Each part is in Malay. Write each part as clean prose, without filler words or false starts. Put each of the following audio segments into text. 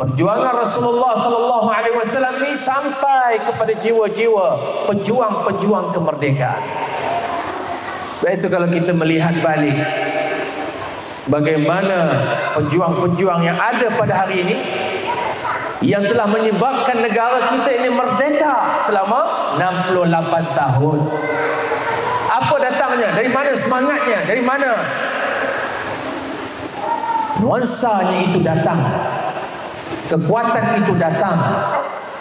Perjuangan Rasulullah sallallahu alaihi wasallam ni sampai kepada jiwa-jiwa pejuang-pejuang kemerdekaan. Sebab itu kalau kita melihat balik bagaimana pejuang-pejuang yang ada pada hari ini yang telah menyebabkan negara kita ini merdeka selama 68 tahun. Apa datangnya? Dari mana semangatnya? Dari mana nuansanya itu datang? Kekuatan itu datang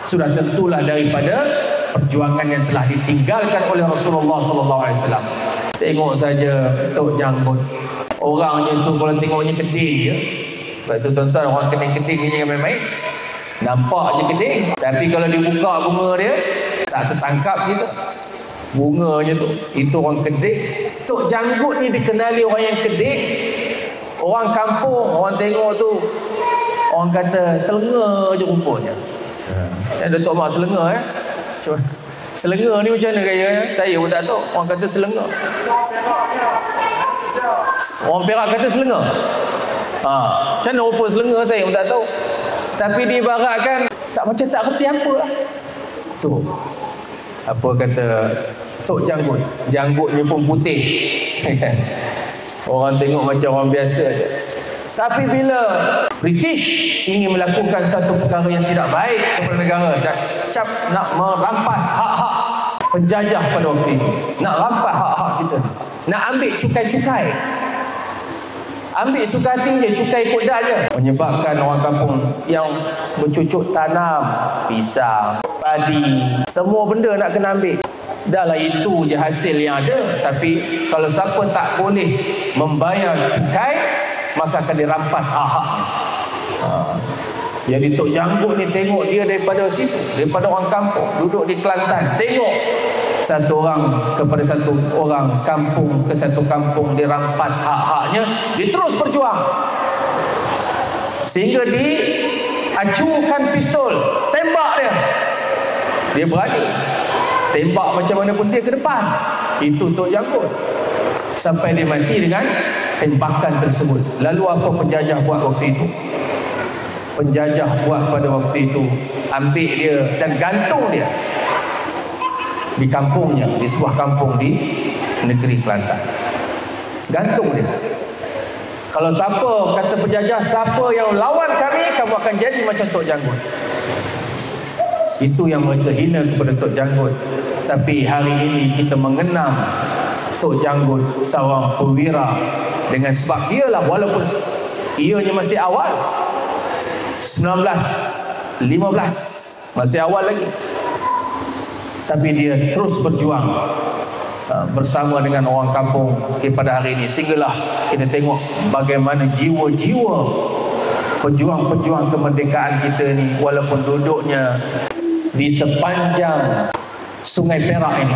sudah tentulah daripada perjuangan yang telah ditinggalkan oleh Rasulullah sallallahu alaihi wasallam. Tengok saja Tok Janggut. Orangnya tu kalau tengoknya keding je. Sebab tu tuan-tuan, orang keding-keding ni jangan main-main. Nampak je keding, tapi kalau dibuka bunga dia tak tertangkap kita. Bunganya tu, itu orang keding. Tok Janggut ni dikenali orang yang keding. Orang kampung, orang tengok tu, orang kata selenga je rumpanya. Macam mana Datuk Mak selenga Cuba. Selenga ni macam mana gaya? Saya pun tak tahu. Orang kata selenga. Orang Perak kata selenga. Macam mana rupa selenga saya pun tak tahu. Tapi diibaratkan tak macam tak kerti apa lah. Tu. Apa kata Tok Janggut. Janggutnya pun putih. Orang tengok macam orang biasa je. Tapi bila British ingin melakukan satu perkara yang tidak baik kepada negara dan cap nak merampas hak-hak penjajah pada waktu itu, nak rampas hak-hak kita, nak ambil cukai-cukai, ambil suka hati je, cukai kuda je, menyebabkan orang kampung yang bercucuk tanam, pisang, padi, semua benda nak kena ambil. Dahlah itu je hasil yang ada. Tapi kalau siapa tak boleh membayar cukai, maka akan dirampas hak-haknya. Jadi Tok Janggut ni tengok dia daripada situ, daripada orang kampung, duduk di Kelantan, tengok satu orang kepada satu orang, kampung ke satu kampung, dirampas hak-haknya, dia terus berjuang sehingga diacukan pistol, tembak dia berani tembak macam mana pun dia ke depan. Itu Tok Janggut sampai dia mati dengan tembakan tersebut. Lalu apa penjajah buat waktu itu? Penjajah buat pada waktu itu, ambil dia dan gantung dia di kampungnya, di sebuah kampung di negeri Kelantan. Gantung dia. Kalau siapa, kata penjajah, siapa yang lawan kami, kamu akan jadi macam Tok Janggut. Itu yang mereka hina kepada Tok Janggut. Tapi hari ini kita mengenang Tok Janggut seorang perwira, dengan sebab dialah, walaupun ianya masih awal 1915, masih awal lagi, tapi dia terus berjuang bersama dengan orang kampung pada hari ini. Sehinggalah kita tengok bagaimana jiwa-jiwa pejuang-pejuang kemerdekaan kita ni, walaupun duduknya di sepanjang Sungai Perak ini,